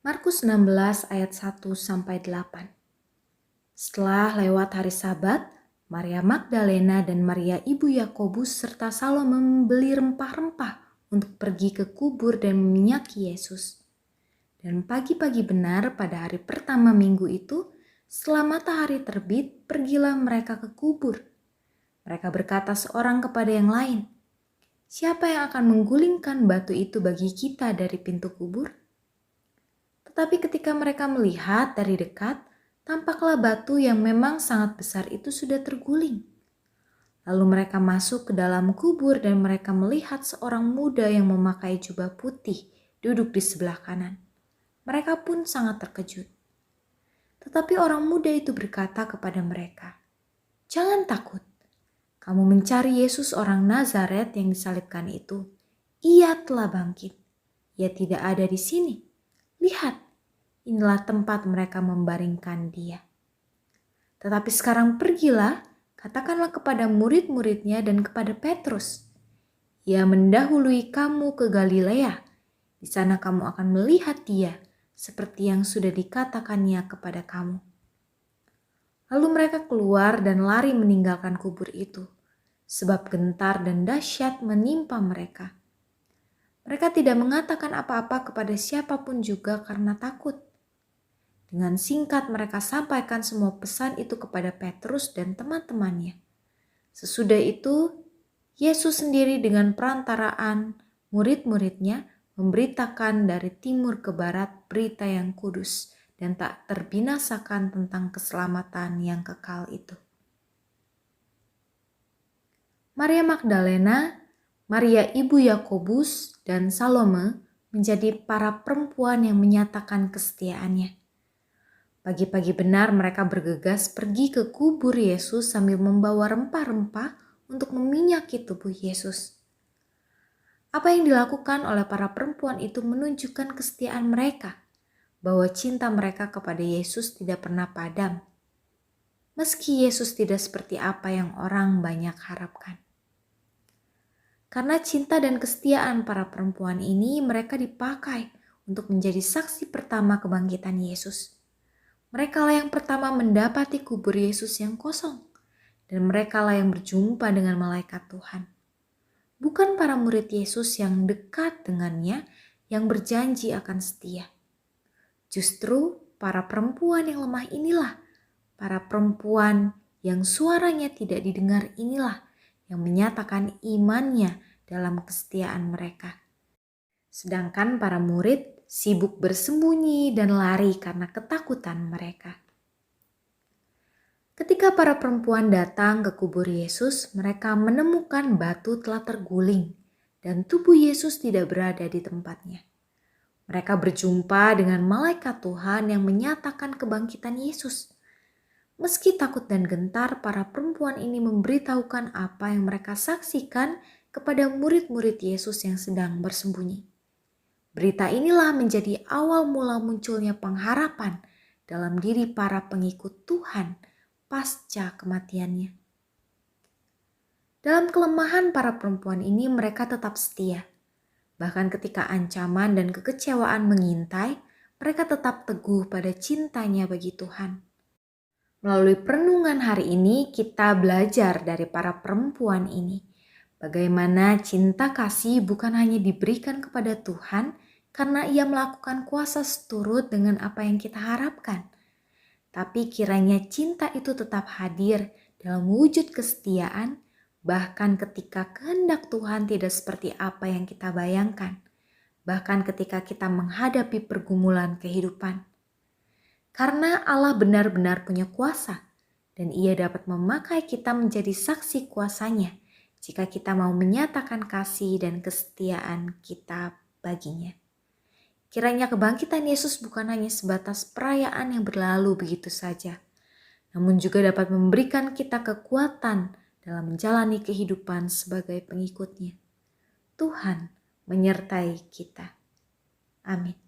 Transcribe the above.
Markus 16 ayat 1-8. Setelah lewat hari Sabat, Maria Magdalena dan Maria ibu Yakobus serta Salome membeli rempah-rempah untuk pergi ke kubur dan meminyaki Yesus. Dan pagi-pagi benar pada hari pertama minggu itu, setelah matahari terbit, pergilah mereka ke kubur. Mereka berkata seorang kepada yang lain, "Siapa yang akan menggulingkan batu itu bagi kita dari pintu kubur?" Tetapi ketika mereka melihat dari dekat, tampaklah batu yang memang sangat besar itu sudah terguling. Lalu mereka masuk ke dalam kubur dan mereka melihat seorang muda yang memakai jubah putih duduk di sebelah kanan. Mereka pun sangat terkejut. Tetapi orang muda itu berkata kepada mereka, "Jangan takut. Kamu mencari Yesus orang Nazaret yang disalibkan itu. Ia telah bangkit. Ia tidak ada di sini. Lihat, inilah tempat mereka membaringkan dia. Tetapi sekarang pergilah, katakanlah kepada murid-muridnya dan kepada Petrus. Ia mendahului kamu ke Galilea. Di sana kamu akan melihat dia, seperti yang sudah dikatakannya kepada kamu." Lalu mereka keluar dan lari meninggalkan kubur itu, sebab gentar dan dahsyat menimpa mereka. Mereka tidak mengatakan apa-apa kepada siapapun juga karena takut. Dengan singkat mereka sampaikan semua pesan itu kepada Petrus dan teman-temannya. Sesudah itu, Yesus sendiri dengan perantaraan murid-muridnya memberitakan dari timur ke barat berita yang kudus dan tak terbinasakan tentang keselamatan yang kekal itu. Maria Magdalena, Maria ibu Yakobus, dan Salome menjadi para perempuan yang menyatakan kesetiaannya. Pagi-pagi benar mereka bergegas pergi ke kubur Yesus sambil membawa rempah-rempah untuk meminyaki tubuh Yesus. Apa yang dilakukan oleh para perempuan itu menunjukkan kesetiaan mereka, bahwa cinta mereka kepada Yesus tidak pernah padam. Meski Yesus tidak seperti apa yang orang banyak harapkan. Karena cinta dan kesetiaan para perempuan ini, mereka dipakai untuk menjadi saksi pertama kebangkitan Yesus. Mereka lah yang pertama mendapati kubur Yesus yang kosong, dan mereka lah yang berjumpa dengan malaikat Tuhan. Bukan para murid Yesus yang dekat dengannya yang berjanji akan setia. Justru para perempuan yang lemah inilah, para perempuan yang suaranya tidak didengar inilah yang menyatakan imannya dalam kesetiaan mereka. Sedangkan para murid sibuk bersembunyi dan lari karena ketakutan mereka. Ketika para perempuan datang ke kubur Yesus, mereka menemukan batu telah terguling dan tubuh Yesus tidak berada di tempatnya. Mereka berjumpa dengan malaikat Tuhan yang menyatakan kebangkitan Yesus. Meski takut dan gentar, para perempuan ini memberitahukan apa yang mereka saksikan kepada murid-murid Yesus yang sedang bersembunyi. Berita inilah menjadi awal mula munculnya pengharapan dalam diri para pengikut Tuhan pasca kematiannya. Dalam kelemahan para perempuan ini mereka tetap setia. Bahkan ketika ancaman dan kekecewaan mengintai, mereka tetap teguh pada cintanya bagi Tuhan. Melalui perenungan hari ini kita belajar dari para perempuan ini. Bagaimana cinta kasih bukan hanya diberikan kepada Tuhan, karena ia melakukan kuasa seturut dengan apa yang kita harapkan. Tapi kiranya cinta itu tetap hadir dalam wujud kesetiaan, bahkan ketika kehendak Tuhan tidak seperti apa yang kita bayangkan. Bahkan ketika kita menghadapi pergumulan kehidupan. Karena Allah benar-benar punya kuasa, dan ia dapat memakai kita menjadi saksi kuasanya jika kita mau menyatakan kasih dan kesetiaan kita baginya. Kiranya kebangkitan Yesus bukan hanya sebatas perayaan yang berlalu begitu saja, namun juga dapat memberikan kita kekuatan dalam menjalani kehidupan sebagai pengikutnya. Tuhan menyertai kita. Amin.